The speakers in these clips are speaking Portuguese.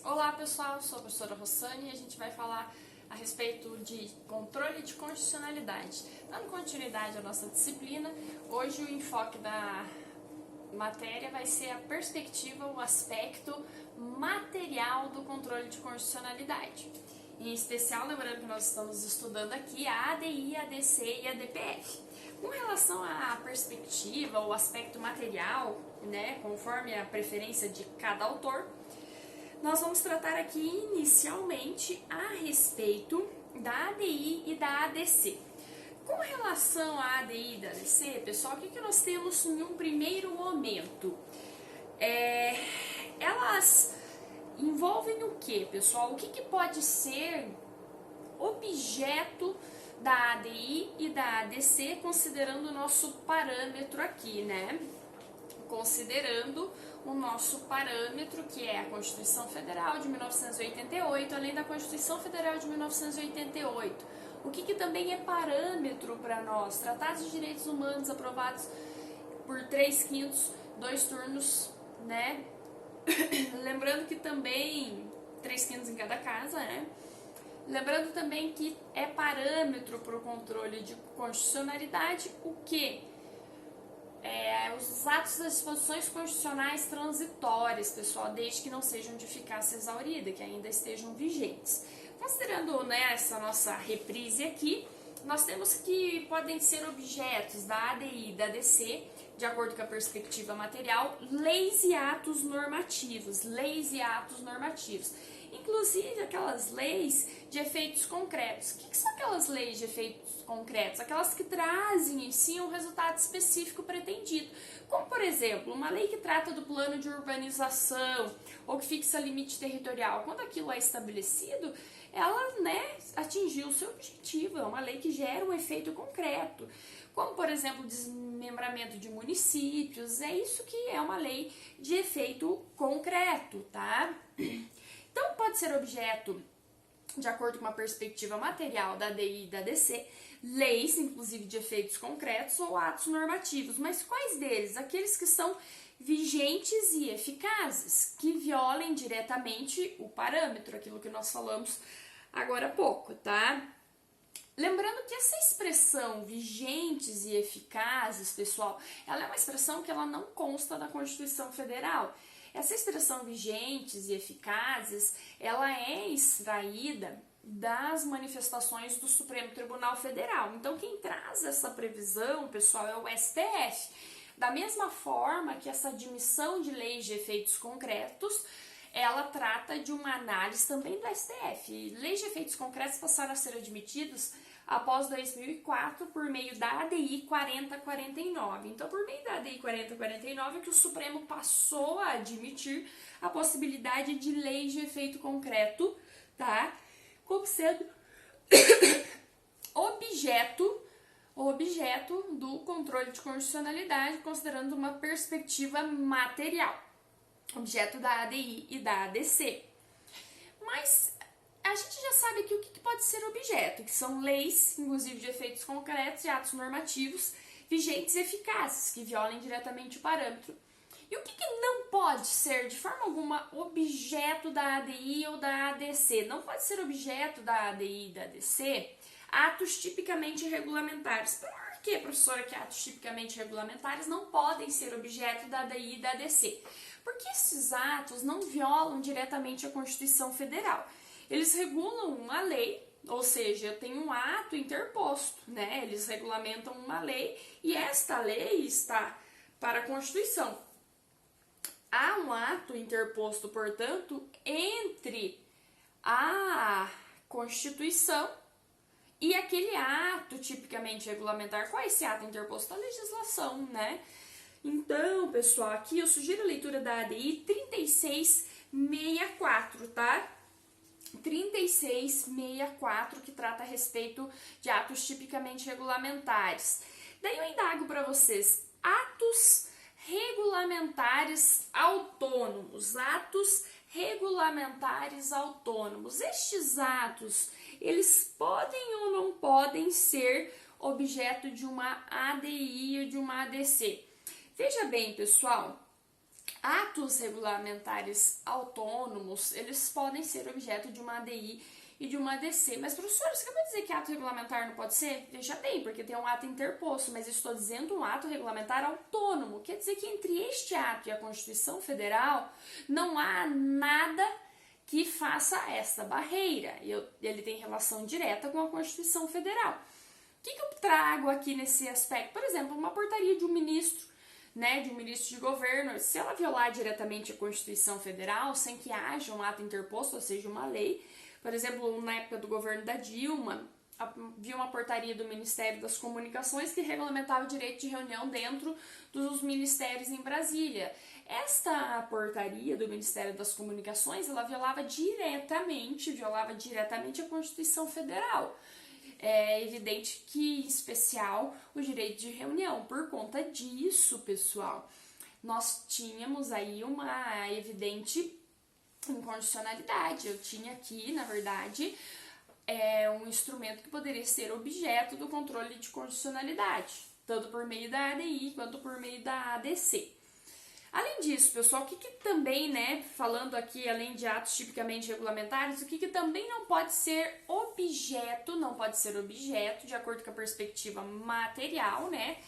Olá pessoal, sou a professora Rossane e a gente vai falar a respeito de controle de constitucionalidade. Dando continuidade à nossa disciplina, hoje o enfoque da matéria vai ser a perspectiva, o aspecto material do controle de constitucionalidade. Em especial, lembrando que nós estamos estudando aqui a ADI, a ADC e a DPF. Com relação à perspectiva, o aspecto material, conforme a preferência de cada autor, nós vamos tratar aqui inicialmente a respeito da ADI e da ADC. Com relação à ADI e da ADC, pessoal, o que nós temos em um primeiro momento? Elas envolvem o que, pessoal? O que pode ser objeto da ADI e da ADC, considerando o nosso parâmetro aqui, né? Considerando o nosso parâmetro, que é a Constituição Federal de 1988, além da Constituição Federal de 1988. O que também é parâmetro para nós? Tratados de Direitos Humanos aprovados por 3/5, 2 turnos, né? Lembrando que também 3/5 em cada casa, né? Lembrando também que é parâmetro para o controle de constitucionalidade o que? Os atos das disposições constitucionais transitórias, pessoal, desde que não sejam de eficácia exaurida, que ainda estejam vigentes. Considerando essa nossa reprise aqui, nós temos que podem ser objetos da ADI e da ADC, de acordo com a perspectiva material, leis e atos normativos, inclusive aquelas leis de efeitos concretos. O que são aquelas leis de efeitos concretos? Aquelas que trazem em si um resultado específico pretendido, como por exemplo, uma lei que trata do plano de urbanização ou que fixa limite territorial. Quando aquilo é estabelecido, ela atingiu o seu objetivo, é uma lei que gera um efeito concreto, como por exemplo, desmembramento de municípios, é isso que é uma lei de efeito concreto, tá? Então, pode ser objeto, de acordo com uma perspectiva material da ADI e da ADC, leis, inclusive de efeitos concretos ou atos normativos. Mas quais deles? Aqueles que são vigentes e eficazes, que violem diretamente o parâmetro, aquilo que nós falamos agora há pouco, tá? Lembrando que essa expressão vigentes e eficazes, pessoal, ela é uma expressão que ela não consta da Constituição Federal. Essa expressão vigentes e eficazes, ela é extraída das manifestações do Supremo Tribunal Federal. Então, quem traz essa previsão, pessoal, é o STF. Da mesma forma que essa admissão de leis de efeitos concretos, ela trata de uma análise também do STF. Leis de efeitos concretos passaram a ser admitidos após 2004 por meio da ADI 4049. Então, por meio da ADI 4049 que o Supremo passou a admitir a possibilidade de leis de efeito concreto, tá? Como sendo objeto do controle de constitucionalidade, considerando uma perspectiva material, objeto da ADI e da ADC. Mas a gente já sabe aqui o que pode ser objeto, que são leis, inclusive de efeitos concretos e atos normativos, vigentes e eficazes, que violem diretamente o parâmetro. E o que não pode ser, de forma alguma, objeto da ADI ou da ADC? Não pode ser objeto da ADI e da ADC atos tipicamente regulamentares. Por que, professora, que atos tipicamente regulamentares não podem ser objeto da ADI e da ADC? Porque esses atos não violam diretamente a Constituição Federal. Eles regulam uma lei, ou seja, tem um ato interposto, né? Eles regulamentam uma lei e esta lei está para a Constituição. Há um ato interposto, portanto, entre a Constituição e aquele ato tipicamente regulamentar. Qual é esse ato interposto? A legislação, né? Então, pessoal, aqui eu sugiro a leitura da ADI 3664, tá? 3664, que trata a respeito de atos tipicamente regulamentares. Daí eu indago para vocês, atos regulamentares autônomos, Estes atos, eles podem ou não podem ser objeto de uma ADI ou de uma ADC? Veja bem, pessoal, atos regulamentares autônomos, eles podem ser objeto de uma ADI e de uma ADC. Mas, professor, você acabou de dizer que ato regulamentar não pode ser? Veja bem, porque tem um ato interposto, mas eu estou dizendo um ato regulamentar autônomo. Quer dizer que entre este ato e a Constituição Federal não há nada que faça esta barreira. Ele tem relação direta com a Constituição Federal. O que eu trago aqui nesse aspecto? Por exemplo, uma portaria de um ministro, né, de um ministro de governo, se ela violar diretamente a Constituição Federal, sem que haja um ato interposto, ou seja, uma lei. Por exemplo, na época do governo da Dilma, havia uma portaria do Ministério das Comunicações que regulamentava o direito de reunião dentro dos ministérios em Brasília. Esta portaria do Ministério das Comunicações, ela violava diretamente a Constituição Federal. É evidente que, em especial, o direito de reunião. Por conta disso, pessoal, nós tínhamos aí uma evidente incondicionalidade. Eu tinha aqui, na verdade, um instrumento que poderia ser objeto do controle de condicionalidade, tanto por meio da ADI quanto por meio da ADC. Além disso, pessoal, o que também, né, falando aqui, além de atos tipicamente regulamentares, o que também não pode ser objeto, de acordo com a perspectiva material, né,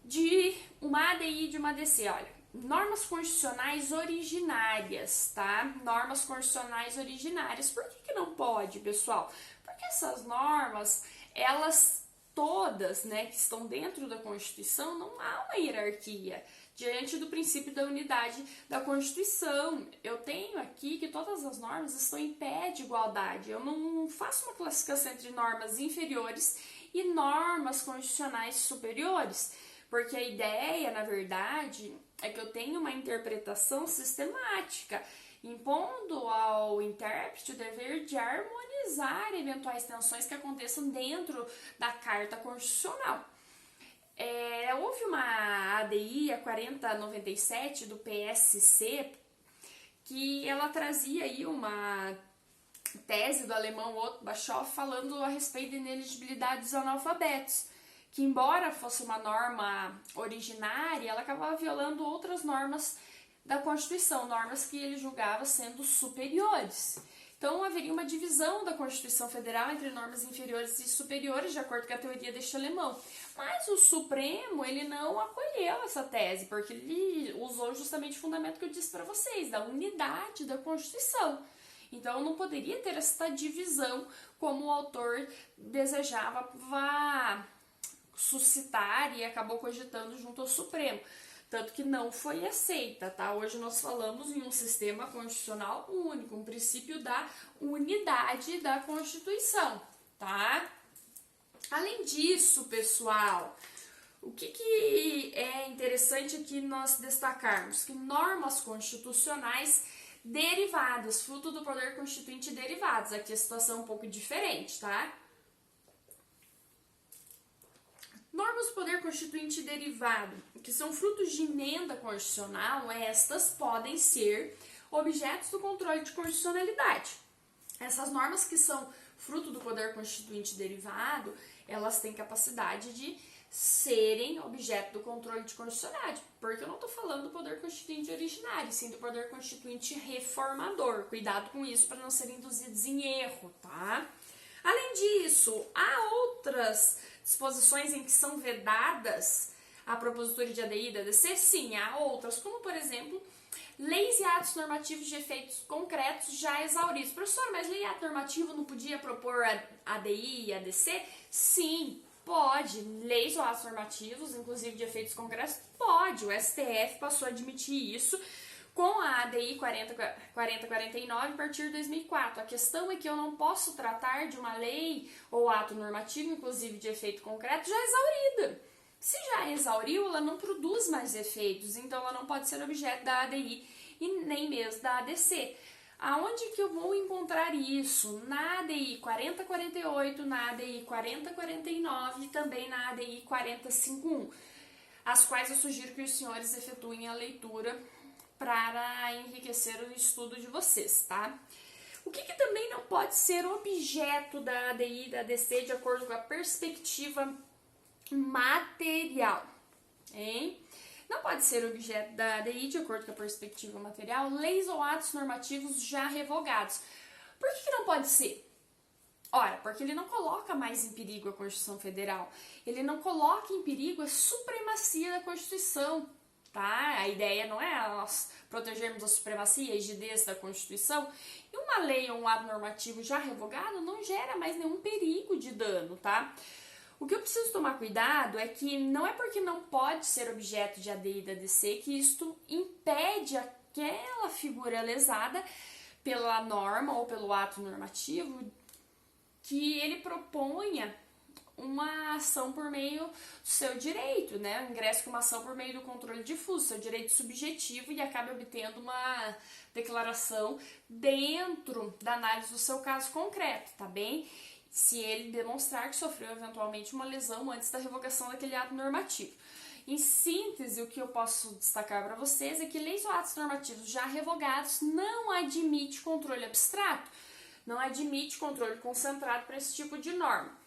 de uma ADI e de uma ADC, olha. Normas constitucionais originárias, tá? Normas constitucionais originárias. Por que não pode, pessoal? Porque essas normas, elas todas, né, que estão dentro da Constituição, não há uma hierarquia diante do princípio da unidade da Constituição. Eu tenho aqui que todas as normas estão em pé de igualdade. Eu não faço uma classificação entre normas inferiores e normas constitucionais superiores, porque a ideia, na verdade, é que eu tenho uma interpretação sistemática, impondo ao intérprete o dever de harmonizar eventuais tensões que aconteçam dentro da Carta Constitucional. Houve uma ADI, a 4097 do PSC, que ela trazia aí uma tese do alemão Otto Bischoff falando a respeito da ineligibilidade dos analfabetos, que embora fosse uma norma originária, ela acabava violando outras normas da Constituição, normas que ele julgava sendo superiores. Então, haveria uma divisão da Constituição Federal entre normas inferiores e superiores, de acordo com a teoria deste alemão. Mas o Supremo, ele não acolheu essa tese, porque ele usou justamente o fundamento que eu disse para vocês, da unidade da Constituição. Então, não poderia ter essa divisão como o autor desejava suscitar e acabou cogitando junto ao Supremo. Tanto que não foi aceita, tá? Hoje nós falamos em um sistema constitucional único, um princípio da unidade da Constituição, tá? Além disso, pessoal, o que é interessante aqui nós destacarmos? Que normas constitucionais derivadas, fruto do poder constituinte derivados, aqui a situação é um pouco diferente, tá? Normas do poder constituinte derivado, que são frutos de emenda constitucional, estas podem ser objetos do controle de constitucionalidade. Essas normas que são fruto do poder constituinte derivado, elas têm capacidade de serem objeto do controle de constitucionalidade, porque eu não estou falando do poder constituinte originário, sim do poder constituinte reformador. Cuidado com isso para não serem induzidos em erro, tá? Além disso, há outras disposições em que são vedadas a propositura de ADI e da ADC? Sim, há outras, como por exemplo, leis e atos normativos de efeitos concretos já exauridos. Professor, mas lei e ato normativo não podia propor ADI e ADC? Sim, pode. Leis ou atos normativos, inclusive de efeitos concretos, pode. O STF passou a admitir isso com a ADI 4049 a partir de 2004. A questão é que eu não posso tratar de uma lei ou ato normativo, inclusive de efeito concreto, já exaurida. Se já exauriu, ela não produz mais efeitos, então ela não pode ser objeto da ADI e nem mesmo da ADC. Aonde que eu vou encontrar isso? Na ADI 4048, na ADI 4049 e também na ADI 4051, as quais eu sugiro que os senhores efetuem a leitura para enriquecer o estudo de vocês, tá? O que também não pode ser objeto da ADI e da ADC de acordo com a perspectiva material, hein? Não pode ser objeto da ADI, de acordo com a perspectiva material, leis ou atos normativos já revogados. Por que não pode ser? Ora, porque ele não coloca mais em perigo a Constituição Federal. Ele não coloca em perigo a supremacia da Constituição. Tá? A ideia não é nós protegermos a supremacia e a rigidez da Constituição. E uma lei ou um ato normativo já revogado não gera mais nenhum perigo de dano, tá? O que eu preciso tomar cuidado é que não é porque não pode ser objeto de ADI e da DC que isto impede aquela figura lesada pela norma ou pelo ato normativo que ele proponha uma ação por meio do seu direito, né? Ingresse com uma ação por meio do controle difuso, seu direito subjetivo, e acabe obtendo uma declaração dentro da análise do seu caso concreto, tá bem? Se ele demonstrar que sofreu eventualmente uma lesão antes da revogação daquele ato normativo. Em síntese, o que eu posso destacar para vocês é que leis ou atos normativos já revogados não admite controle abstrato, não admite controle concentrado para esse tipo de norma.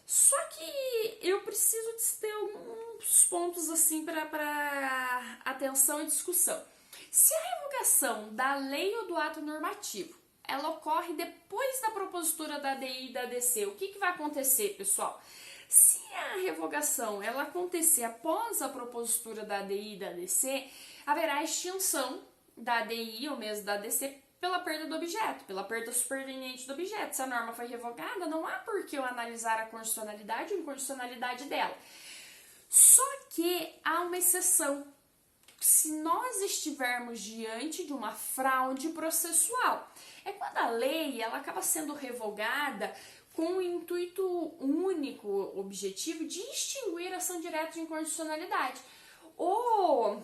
Só que eu preciso ter alguns pontos assim para atenção e discussão. Se a revogação da lei ou do ato normativo ela ocorre depois da propositura da ADI e da DC, o que vai acontecer, pessoal? Se a revogação ela acontecer após a propositura da ADI e da DC, haverá extinção da ADI ou mesmo da DC pela perda do objeto, pela perda superveniente do objeto. Se a norma foi revogada, não há por que eu analisar a constitucionalidade ou inconstitucionalidade dela. Só que há uma exceção. Se nós estivermos diante de uma fraude processual, é quando a lei ela acaba sendo revogada com o intuito único, objetivo, de extinguir a ação direta de inconstitucionalidade. O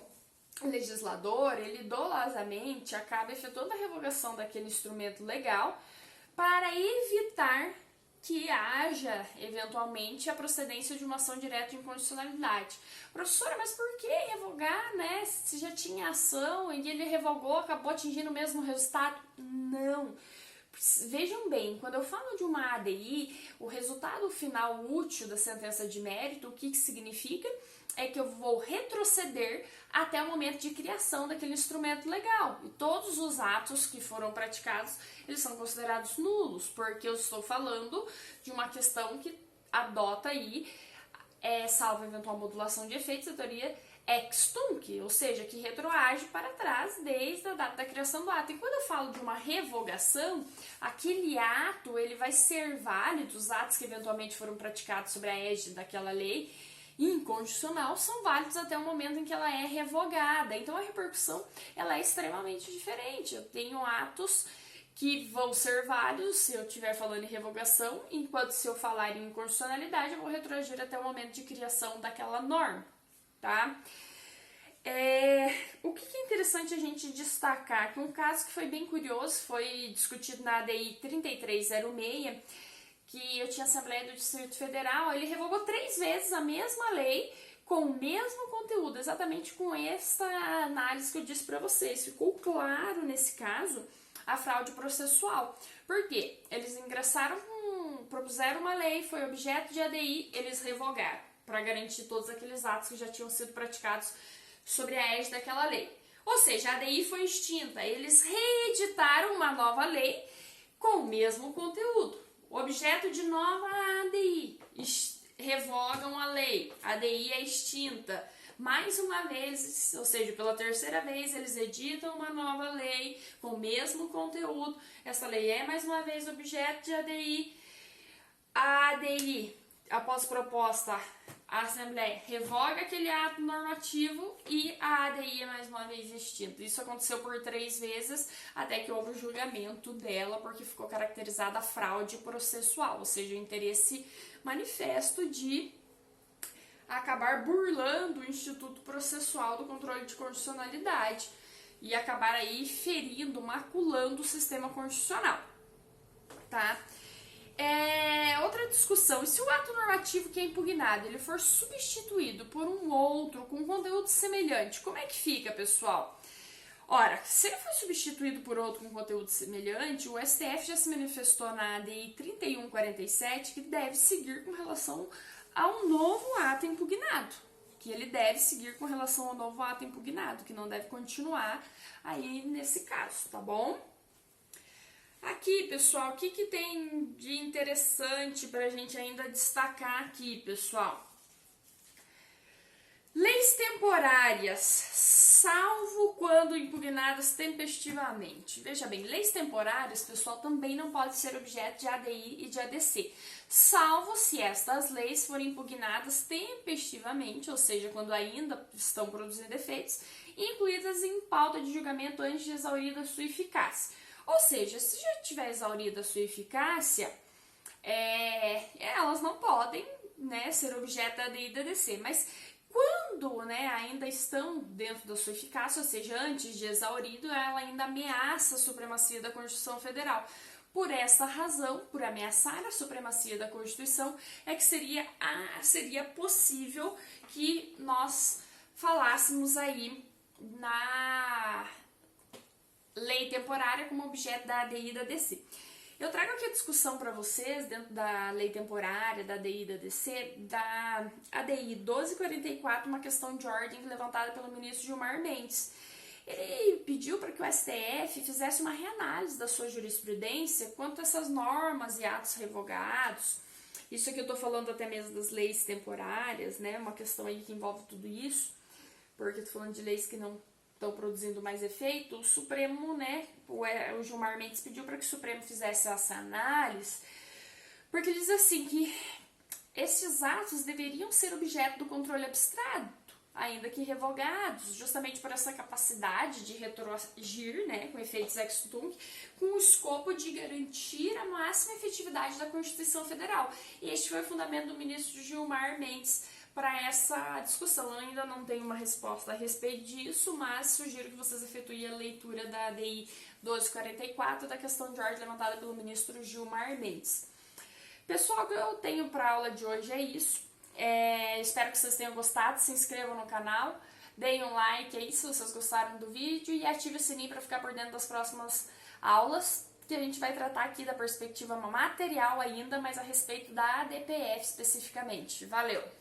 legislador, ele dolosamente acaba efetuando a revogação daquele instrumento legal para evitar que haja, eventualmente, a procedência de uma ação direta de inconstitucionalidade. Professora, mas por que revogar, né? Se já tinha ação e ele revogou, acabou atingindo o mesmo resultado? Não. Vejam bem, quando eu falo de uma ADI, o resultado final útil da sentença de mérito, o que significa? É que eu vou retroceder até o momento de criação daquele instrumento legal. E todos os atos que foram praticados, eles são considerados nulos, porque eu estou falando de uma questão que adota aí, salvo eventual modulação de efeitos, a teoria ex tunc, ou seja, que retroage para trás desde a data da criação do ato. E quando eu falo de uma revogação, aquele ato ele vai ser válido, os atos que eventualmente foram praticados sobre a égide daquela lei inconstitucional são válidos até o momento em que ela é revogada. Então a repercussão ela é extremamente diferente. Eu tenho atos que vão ser válidos se eu estiver falando em revogação, enquanto se eu falar em inconstitucionalidade, eu vou retroagir até o momento de criação daquela norma, tá? O que é interessante a gente destacar, que um caso que foi bem curioso, foi discutido na ADI 3306, que eu tinha Assembleia do Distrito Federal, ele revogou 3 vezes a mesma lei com o mesmo conteúdo, exatamente com essa análise que eu disse para vocês. Ficou claro nesse caso a fraude processual. Por quê? Eles propuseram uma lei, foi objeto de ADI, eles revogaram, para garantir todos aqueles atos que já tinham sido praticados sobre a égide daquela lei. Ou seja, a ADI foi extinta, eles reeditaram uma nova lei com o mesmo conteúdo. Objeto de nova ADI, revogam a lei, a ADI é extinta. Mais uma vez, ou seja, pela terceira vez, eles editam uma nova lei com o mesmo conteúdo. Essa lei é mais uma vez objeto de ADI. A ADI, após proposta, a Assembleia revoga aquele ato normativo e a ADI é mais uma vez extinta. Isso aconteceu por 3 vezes até que houve o julgamento dela, porque ficou caracterizada a fraude processual, ou seja, o interesse manifesto de acabar burlando o Instituto Processual do Controle de Constitucionalidade e acabar aí ferindo, maculando o sistema constitucional, tá? Outra discussão, e se o ato normativo que é impugnado ele for substituído por um outro com conteúdo semelhante, como é que fica, pessoal? Ora, se ele for substituído por outro com conteúdo semelhante, o STF já se manifestou na ADI 3147 que deve seguir com relação a um novo ato impugnado, que ele deve seguir com relação ao novo ato impugnado, que não deve continuar aí nesse caso, tá bom? Aqui, pessoal, o que tem de interessante para a gente ainda destacar aqui, pessoal? Leis temporárias, salvo quando impugnadas tempestivamente. Veja bem, leis temporárias, pessoal, também não podem ser objeto de ADI e de ADC, salvo se estas leis forem impugnadas tempestivamente, ou seja, quando ainda estão produzindo efeitos, incluídas em pauta de julgamento antes de exaurida sua eficácia. Ou seja, se já tiver exaurida a sua eficácia, elas não podem, né, ser objeto da ADI e da ADC, mas quando, né, ainda estão dentro da sua eficácia, ou seja, antes de exaurido, ela ainda ameaça a supremacia da Constituição Federal. Por essa razão, por ameaçar a supremacia da Constituição, é que seria possível que nós falássemos aí na lei temporária como objeto da ADI e da ADC. Eu trago aqui a discussão para vocês, dentro da lei temporária, da ADI e da ADC, da ADI 1244, uma questão de ordem levantada pelo ministro Gilmar Mendes. Ele pediu para que o STF fizesse uma reanálise da sua jurisprudência quanto a essas normas e atos revogados. Isso aqui eu estou falando até mesmo das leis temporárias, né? Uma questão aí que envolve tudo isso, porque eu estou falando de leis que não estão produzindo mais efeito. O Supremo, né, o Gilmar Mendes pediu para que o Supremo fizesse essa análise, porque ele diz assim que esses atos deveriam ser objeto do controle abstrato, ainda que revogados, justamente por essa capacidade de retroagir, né, com efeitos ex tunc, com o escopo de garantir a máxima efetividade da Constituição Federal. E este foi o fundamento do ministro Gilmar Mendes para essa discussão. Eu ainda não tenho uma resposta a respeito disso, mas sugiro que vocês efetuem a leitura da ADI 1244, da questão de ordem levantada pelo ministro Gilmar Mendes. Pessoal, o que eu tenho para a aula de hoje é isso. Espero que vocês tenham gostado. Se inscrevam no canal, deem um like aí se vocês gostaram do vídeo e ative o sininho para ficar por dentro das próximas aulas, que a gente vai tratar aqui da perspectiva material ainda, mas a respeito da ADPF especificamente. Valeu!